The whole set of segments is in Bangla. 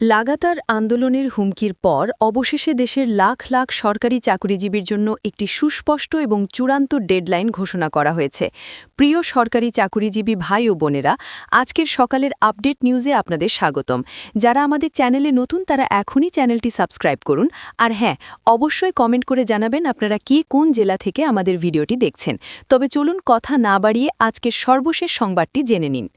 লাগাতার আন্দোলনের হুমকির পর অবশেষে দেশের লাখ লাখ সরকারি চাকরিজীবীর জন্য একটি সুস্পষ্ট এবং চূড়ান্ত ডেডলাইন ঘোষণা করা হয়েছে। প্রিয় সরকারি চাকরিজীবী ভাই ও বোনেরা, আজকের সকালের আপডেট নিউজে আপনাদের স্বাগতম। যারা আমাদের চ্যানেলে নতুন তারা এখনই চ্যানেলটি সাবস্ক্রাইব করুন। আর হ্যাঁ, অবশ্যই কমেন্ট করে জানাবেন আপনারা কে কোন জেলা থেকে আমাদের ভিডিওটি দেখছেন। তবে চলুন কথা না বাড়িয়ে আজকের সর্বশেষ সংবাদটি জেনে নিন।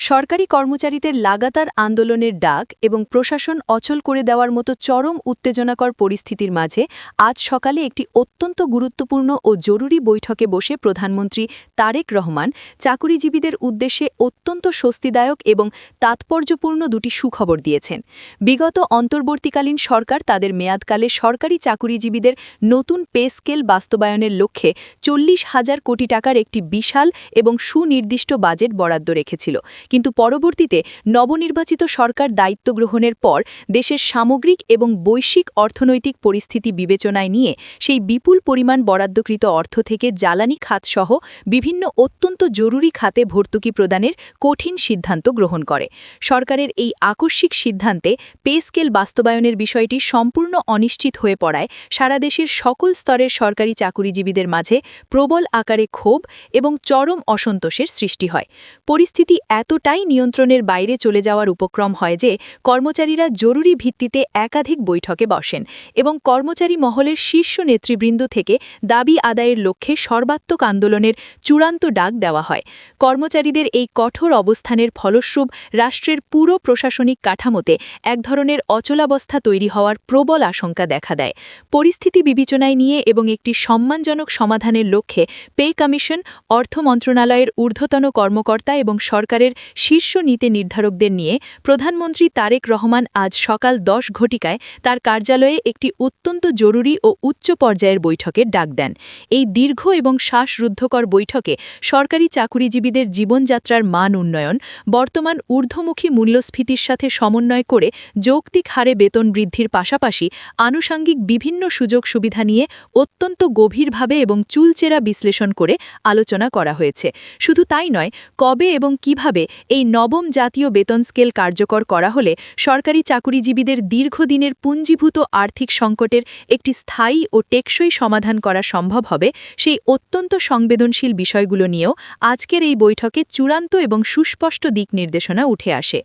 সরকারি কর্মচারীদের লাগাতার আন্দোলনের ডাক এবং প্রশাসন অচল করে দেওয়ার মতো চরম উত্তেজনাকর পরিস্থিতির মাঝে আজ সকালে একটি অত্যন্ত গুরুত্বপূর্ণ ও জরুরি বৈঠকে বসে প্রধানমন্ত্রী তারেক রহমান চাকুরিজীবীদের উদ্দেশ্যে অত্যন্ত স্বস্তিদায়ক এবং তাৎপর্যপূর্ণ দুটি সুখবর দিয়েছেন। বিগত অন্তর্বর্তীকালীন সরকার তাদের মেয়াদকালে সরকারি চাকুরিজীবীদের নতুন পে স্কেল বাস্তবায়নের লক্ষ্যে 40,000 কোটি টাকার একটি বিশাল এবং সুনির্দিষ্ট বাজেট বরাদ্দ রেখেছিল। কিন্তু পরবর্তীতে নবনির্বাচিত সরকার দায়িত্ব গ্রহণের পর দেশের সামগ্রিক এবং বৈশ্বিক অর্থনৈতিক পরিস্থিতি বিবেচনায় নিয়ে সেই বিপুল পরিমাণ বরাদ্দকৃত অর্থ থেকে জ্বালানি খাতসহ বিভিন্ন অত্যন্ত জরুরি খাতে ভর্তুকি প্রদানের কঠিন সিদ্ধান্ত গ্রহণ করে। সরকারের এই আকস্মিক সিদ্ধান্তে পে স্কেল বাস্তবায়নের বিষয়টি সম্পূর্ণ অনিশ্চিত হয়ে পড়ায় সারা দেশের সকল স্তরের সরকারি চাকুরিজীবীদের মাঝে প্রবল আকারে ক্ষোভ এবং চরম অসন্তোষের সৃষ্টি হয়। পরিস্থিতি এতটাই নিয়ন্ত্রণের বাইরে চলে যাওয়ার উপক্রম হয় যে কর্মচারীরা জরুরি ভিত্তিতে একাধিক বৈঠকে বসেন এবং কর্মচারী মহলের শীর্ষ নেতৃবৃন্দ থেকে দাবি আদায়ের লক্ষ্যে সর্বাত্মক আন্দোলনের চূড়ান্ত ডাক দেওয়া হয়। কর্মচারীদের এই কঠোর অবস্থানের ফলস্বরূপ রাষ্ট্রের পুরো প্রশাসনিক কাঠামোতে এক ধরনের অচলাবস্থা তৈরি হওয়ার প্রবল আশঙ্কা দেখা দেয়। পরিস্থিতি বিবেচনায় নিয়ে এবং একটি সম্মানজনক সমাধানের লক্ষ্যে পে কমিশন, অর্থ মন্ত্রণালয়ের ঊর্ধ্বতন কর্মকর্তা এবং সরকারের শীর্ষ নীতি নির্ধারকদের নিয়ে প্রধানমন্ত্রী তারেক রহমান আজ সকাল 10 ঘটিকায় তার কার্যালয়ে একটি অত্যন্ত জরুরি ও উচ্চ পর্যায়ের বৈঠকের ডাক দেন। এই দীর্ঘ এবং শ্বাসরুদ্ধকর বৈঠকে সরকারি চাকুরিজীবীদের জীবনযাত্রার মান উন্নয়ন, বর্তমান ঊর্ধ্বমুখী মূল্যস্ফীতির সাথে সমন্বয় করে যৌক্তিক হারে বেতন বৃদ্ধির পাশাপাশি আনুষঙ্গিক বিভিন্ন সুযোগ সুবিধা নিয়ে অত্যন্ত গভীরভাবে এবং চুলচেরা বিশ্লেষণ করে আলোচনা করা হয়েছে। শুধু তাই নয়, কবে এবং কিভাবে এই নবম জাতীয় বেতন স্কেল কার্যকর করা হলে সরকারি চাকুরিজীবীদের দীর্ঘদিনের পুঞ্জীভূত আর্থিক সংকটের একটি স্থায়ী ও টেকসই সমাধান করা সম্ভব হবে, সেই অত্যন্ত সংবেদনশীল বিষয়গুলো নিয়েও আজকের এই বৈঠকে চূড়ান্ত এবং সুস্পষ্ট দিক নির্দেশনা উঠে আসে।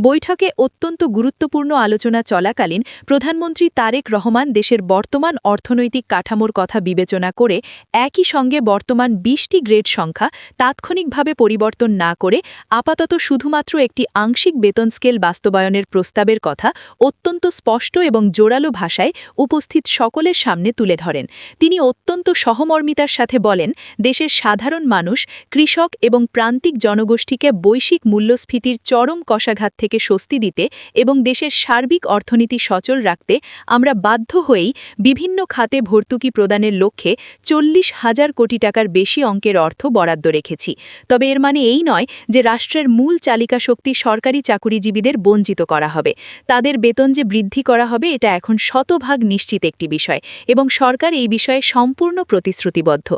বৈঠকে অত্যন্ত গুরুত্বপূর্ণ আলোচনা চলাকালীন প্রধানমন্ত্রী তারেক রহমান দেশের বর্তমান অর্থনৈতিক কাঠামোর কথা বিবেচনা করে একই সঙ্গে বর্তমান 20টি গ্রেড সংখ্যা তাৎক্ষণিকভাবে পরিবর্তন না করে আপাতত শুধুমাত্র একটি আংশিক বেতন স্কেল বাস্তবায়নের প্রস্তাবের কথা অত্যন্ত স্পষ্ট এবং জোরালো ভাষায় উপস্থিত সকলের সামনে তুলে ধরেন। তিনি অত্যন্ত সহমর্মিতার সাথে বলেন, দেশের সাধারণ মানুষ, কৃষক এবং প্রান্তিক জনগোষ্ঠীকে বৈশ্বিক মূল্যস্ফীতির চরম কষাঘাত থেকে স্বস্তি দিতে এবং দেশের সার্বিক অর্থনীতি সচল রাখতে আমরা বাধ্য হয়েই বিভিন্ন খাতে ভর্তুকি প্রদানের লক্ষ্যে 40,000 কোটি টাকার বেশি অঙ্কের অর্থ বরাদ্দ রেখেছি। তবে এর মানে এই নয় যে রাষ্ট্রের মূল চালিকা শক্তি সরকারি চাকুরিজীবীদের বঞ্চিত করা হবে। তাদের বেতন যে বৃদ্ধি করা হবে এটা এখন শতভাগ নিশ্চিত একটি বিষয় এবং সরকার এই বিষয়ে সম্পূর্ণ প্রতিশ্রুতিবদ্ধ।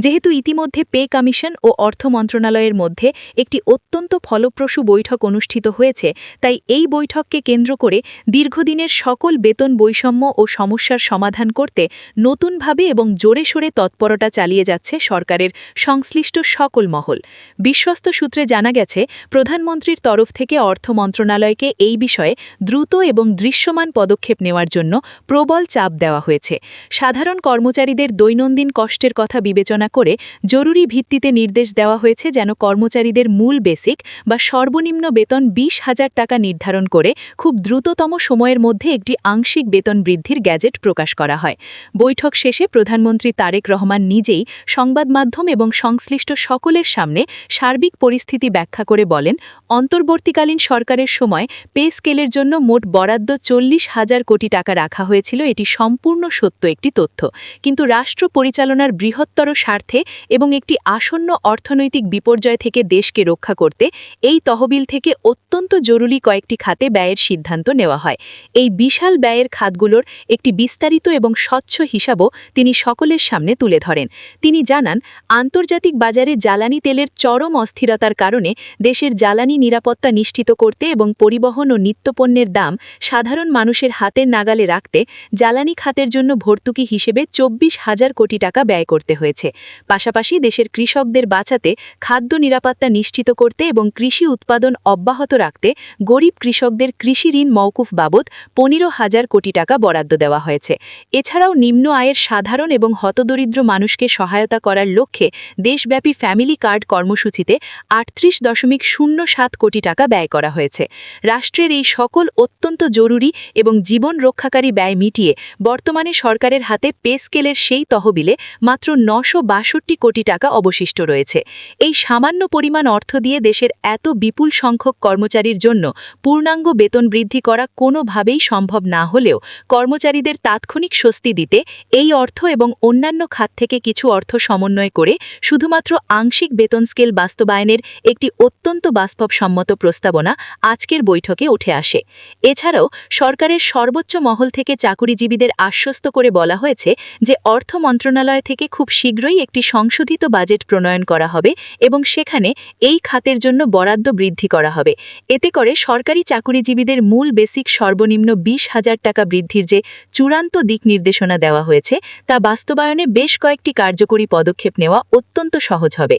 যেহেতু ইতিমধ্যে পে কমিশন ও অর্থ মন্ত্রণালয়ের মধ্যে একটি অত্যন্ত ফলপ্রসূ বৈঠক অনুষ্ঠিত হয়েছে, তাই এই বৈঠককে কেন্দ্র করে দীর্ঘদিনের সকল বেতন বৈষম্য ও সমস্যার সমাধান করতে নতুনভাবে এবং জোরে সোরে তৎপরতা চালিয়ে যাচ্ছে সরকারের সংশ্লিষ্ট সকল মহল। বিশ্বস্ত সূত্রে জানা গেছে, প্রধানমন্ত্রীর তরফ থেকে অর্থ মন্ত্রণালয়কে এই বিষয়ে দ্রুত এবং দৃশ্যমান পদক্ষেপ নেওয়ার জন্য প্রবল চাপ দেওয়া হয়েছে। সাধারণ কর্মচারীদের দৈনন্দিন কষ্টের কথা বিবেচনা করে জরুরি ভিত্তিতে নির্দেশ দেওয়া হয়েছে যেন কর্মচারীদের মূল বেসিক বা সর্বনিম্ন বেতন 20,000 টাকা নির্ধারণ করে খুব দ্রুততম সময়ের মধ্যে একটি আংশিক বেতন বৃদ্ধির গ্যাজেট প্রকাশ করা হয়। বৈঠক শেষে প্রধানমন্ত্রী তারেক রহমান নিজেই সংবাদ মাধ্যম এবং সংশ্লিষ্ট সকলের সামনে সার্বিক পরিস্থিতি ব্যাখ্যা করে বলেন, অন্তর্বর্তীকালীন সরকারের সময় পে স্কেলের জন্য মোট বরাদ্দ 40,000 কোটি টাকা রাখা হয়েছিল। এটি সম্পূর্ণ সত্য একটি তথ্য, কিন্তু রাষ্ট্র পরিচালনার বৃহত্তর স্বার্থে এবং একটি আসন্ন অর্থনৈতিক বিপর্যয় থেকে দেশকে রক্ষা করতে এই তহবিল থেকে অত্যন্ত জরুরি কয়েকটি খাতে ব্যয়ের সিদ্ধান্ত নেওয়া হয়। এই বিশাল ব্যয়ের খাতগুলোর একটি বিস্তারিত এবং স্বচ্ছ হিসাবও তিনি সকলের সামনে তুলে ধরেন। তিনি জানান, আন্তর্জাতিক বাজারে জ্বালানি তেলের চরম অস্থিরতার কারণে দেশের জ্বালানি নিরাপত্তা নিশ্চিত করতে এবং পরিবহন ও নিত্যপণ্যের দাম সাধারণ মানুষের হাতের নাগালে রাখতে জ্বালানি খাতের জন্য ভর্তুকি হিসেবে 24,000 কোটি টাকা ব্যয় করতে হয়েছে। পাশাপাশি দেশের কৃষকদের বাঁচাতে, খাদ্য নিরাপত্তা নিশ্চিত করতে এবং কৃষি উৎপাদন অব্যাহত রাখতে গরিব কৃষকদের কৃষি ঋণ মওকুফ বাবদ 15,000 কোটি টাকা বরাদ্দ দেওয়া হয়েছে। এছাড়াও নিম্ন আয়ের সাধারণ এবং হতদরিদ্র মানুষকে সহায়তা করার লক্ষ্যে দেশব্যাপী ফ্যামিলি কার্ড কর্মসূচিতে 38.07 কোটি টাকা ব্যয় করা হয়েছে। রাষ্ট্রের এই সকল অত্যন্ত জরুরি এবং জীবন রক্ষাকারী ব্যয় মিটিয়ে বর্তমানে সরকারের হাতে পে স্কেলের সেই তহবিলে মাত্র 962 কোটি টাকা অবশিষ্ট রয়েছে। এই সামান্য পরিমাণ অর্থ দিয়ে দেশের এত বিপুল সংখ্যক কর্মচারীর জন্য পূর্ণাঙ্গ বেতন বৃদ্ধি করা কোনোভাবেই সম্ভব না হলেও কর্মচারীদের তাৎক্ষণিক স্বস্তি দিতে এই অর্থ এবং অন্যান্য খাত থেকে কিছু অর্থ সমন্বয় করে শুধুমাত্র আংশিক বেতন স্কেল বাস্তবায়নের একটি অত্যন্ত বাস্তবসম্মত প্রস্তাবনা আজকের বৈঠকে উঠে আসে। এছাড়াও সরকারের সর্বোচ্চ মহল থেকে চাকুরিজীবীদের আশ্বস্ত করে বলা হয়েছে যে অর্থ মন্ত্রণালয় থেকে খুব শীঘ্রই একটি সংশোধিত বাজেট প্রণয়ন করা হবে এবং সেখানে এই খাতের জন্য বরাদ্দ বৃদ্ধি করা হবে। এতে করে সরকারি চাকুরিজীবীদের মূল বেসিক সর্বনিম্ন 20,000 টাকা বৃদ্ধির যে চূড়ান্ত দিক নির্দেশনা দেওয়া হয়েছে তা বাস্তবায়নে বেশ কয়েকটি কার্যকরী পদক্ষেপ নেওয়া অত্যন্ত সহজ হবে।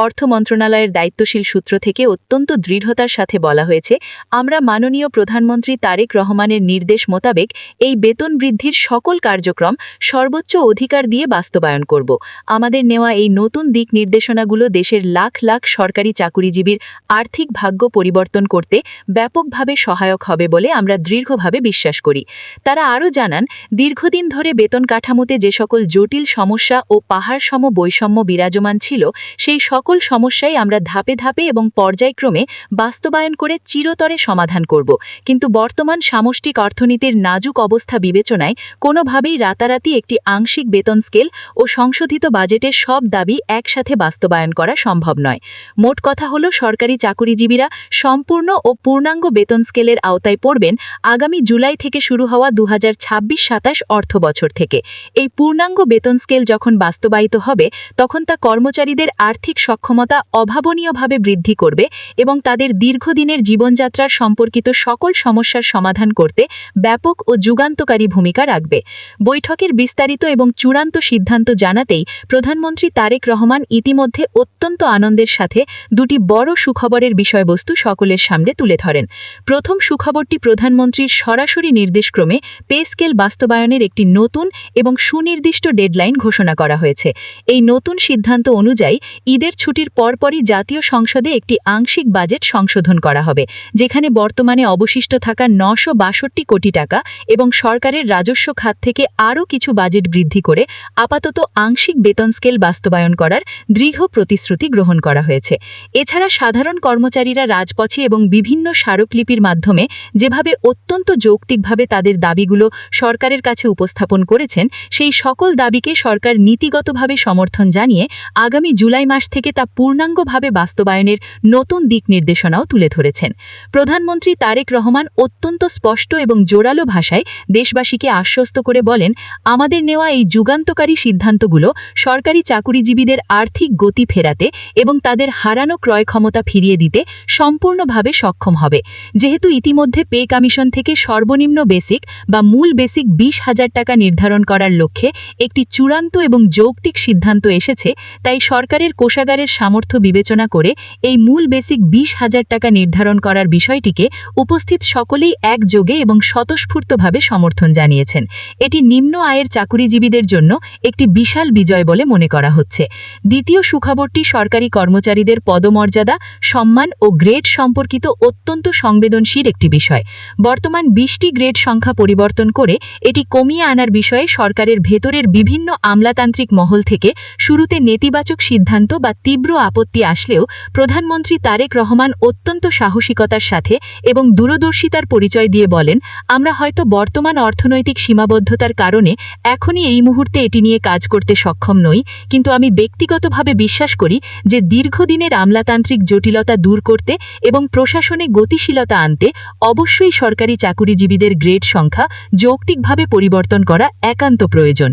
অর্থ মন্ত্রণালয়ের দায়িত্বশীল সূত্র থেকে অত্যন্ত দৃঢ়তার সাথে বলা হয়েছে, আমরা মাননীয় প্রধানমন্ত্রী তারেক রহমানের নির্দেশ মোতাবেক এই বেতন বৃদ্ধির সকল কার্যক্রম সর্বোচ্চ অধিকার দিয়ে বাস্তবায়ন করব। আমাদের নেওয়া এই নতুন দিক নির্দেশনাগুলো দেশের লাখ লাখ সরকারি চাকুরিজীবীর আর্থিক ভাগ্য পরিবর্তন করতে ব্যাপকভাবে সহায়ক হবে বলে আমরা দৃঢ়ভাবে বিশ্বাস করি। তারা আরও জানান, দীর্ঘদিন ধরে বেতন কাঠামোতে যে সকল জটিল সমস্যা ও পাহাড়সম বৈষম্য বিরাজমান ছিল, সেই সকল সমস্যাই আমরা ধাপে ধাপে এবং পর্যায়ক্রমে বাস্তবায়ন করে চিরতরে সমাধান করব। কিন্তু বর্তমান সামষ্টিক অর্থনীতির নাজুক অবস্থা বিবেচনায় কোনোভাবেই রাতারাতি একটি আংশিক বেতন স্কেল ও সংশোধিত বাজেটের সব দাবি একসাথে বাস্তবায়ন করা সম্ভব নয়। মোট কথা হলো, সরকারি চাকুরিজীবীরা সম্পূর্ণ ও পূর্ণাঙ্গ বেতন স্কেলের আওতায় পড়বেন আগামী জুলাই থেকে শুরু হওয়া 2026-27 অর্থবছর থেকে। এই পূর্ণাঙ্গ বেতন স্কেল যখন বাস্তবায়িত হবে তখন তা কর্মচারীদের আর্থিক সক্ষমতা অভাবনীয়ভাবে বৃদ্ধি করবে এবং তাদের দীর্ঘদিনের জীবনযাত্রার সম্পর্কিত সকল সমস্যার সমাধান করতে ব্যাপক ও যুগান্তকারী ভূমিকা রাখবে। বৈঠকের বিস্তারিত এবং চূড়ান্ত সিদ্ধান্ত জানাতেই প্রধানমন্ত্রী তারেক রহমান ইতিমধ্যে অত্যন্ত আনন্দের সাথে দুটি বড় সুখবরের বিষয়বস্তু সকলের সামনে তুলে ধরেন। প্রথম সুখবরটি প্রধানমন্ত্রীর সরাসরি নির্দেশক্রমে পে স্কেল বাস্তবায়নের একটি নতুন এবং সুনির্দিষ্ট ডেডলাইন ঘোষণা করা হয়েছে। এই নতুন সিদ্ধান্ত অনুযায়ী ঈদের ছুটির পরপরই জাতীয় সংসদে একটি আংশিক বাজেট সংশোধন করা হবে, যেখানে বর্তমানে অবশিষ্ট থাকা 962 কোটি টাকা এবং সরকারের রাজস্ব খাত থেকে আরও কিছু বাজেট বৃদ্ধি করে আপাতত আংশিক বেতন স্কেল বাস্তবায়ন করার দৃঢ় প্রতিশ্রুতি গ্রহণ করা হয়েছে। এছাড়া সাধারণ কর্মচারীরা রাজপথে এবং বিভিন্ন স্মারকলিপির মাধ্যমে যেভাবে অত্যন্ত যৌক্তিকভাবে তাদের দাবিগুলো সরকারের কাছে উপস্থাপন করেছেন, সেই সকল দাবিকে সরকার নীতিগতভাবে সমর্থন জানিয়ে আগামী জুলাই মাস থেকে তা পূর্ণাঙ্গভাবে বাস্তবায়নের নতুন দিক নির্দেশনাও তুলে ধরেছেন। প্রধানমন্ত্রী তারেক রহমান অত্যন্ত স্পষ্ট এবং জোরালো ভাষায় দেশবাসীকে আশ্বস্ত করে বলেন, আমাদের নেওয়া এই যুগান্তকারী সিদ্ধান্তগুলো সরকারি চাকুরিজীবীদের আর্থিক গতি ফেরাতে এবং তাদের হারানো ক্রয় ক্ষমতা ফিরিয়ে দিতে সম্পূর্ণভাবে সক্ষম হবে। যেহেতু ইতিমধ্যে পে কমিশন থেকে সর্বনিম্ন বেসিক বা মূল বেসিক 20,000 টাকা নির্ধারণ করার লক্ষ্যে একটি চূড়ান্ত এবং যৌক্তিক সিদ্ধান্ত এসেছে, তাই সরকারের কোষাগারের সামর্থ্য বিবেচনা করে এই মূল বেসিক 20,000 টাকা নির্ধারণ করার বিষয়টিকে উপস্থিত সকলেই একযোগে এবং স্বতঃস্ফূর্তভাবে সমর্থন জানিয়েছেন। এটি নিম্ন আয়ের চাকুরিজীবীদের জন্য একটি বিশাল বিজয় বলে মনে করা হচ্ছে। দ্বিতীয় সুখবরটি সরকারি কর্মচারীদের পদমর্যাদা, সম্মান ও গ্রেড সম্পর্কিত অত্যন্ত সংবেদনশীল একটি বিষয়। বর্তমান 20টি গ্রেড সংখ্যা পরিবর্তন করে এটি কমিয়ে আনার বিষয়ে সরকারের ভেতরের বিভিন্ন আমলাতান্ত্রিক মহল থেকে শুরুতে নেতিবাচক সিদ্ধান্ত বা তীব্র আপত্তি আসলেও প্রধানমন্ত্রী তারেক রহমান অত্যন্ত সাহসিকতার সাথে এবং দূরদর্শিতার পরিচয় দিয়ে বলেন, আমরা হয়তো বর্তমান অর্থনৈতিক সীমাবদ্ধতার কারণে এখনই এই মুহূর্তে এটি নিয়ে কাজ করতে সক্ষম নই, কিন্তু আমি ব্যক্তিগতভাবে বিশ্বাস করি যে দীর্ঘদিনের আমলাতান্ত্রিক জটিলতা দূর করতে এবং প্রশাসনে গতিশীলতা আনতে অবশ্যই সরকারি চাকুরিজীবীদের গ্রেড সংখ্যা যৌক্তিকভাবে পরিবর্তন করা একান্ত প্রয়োজন।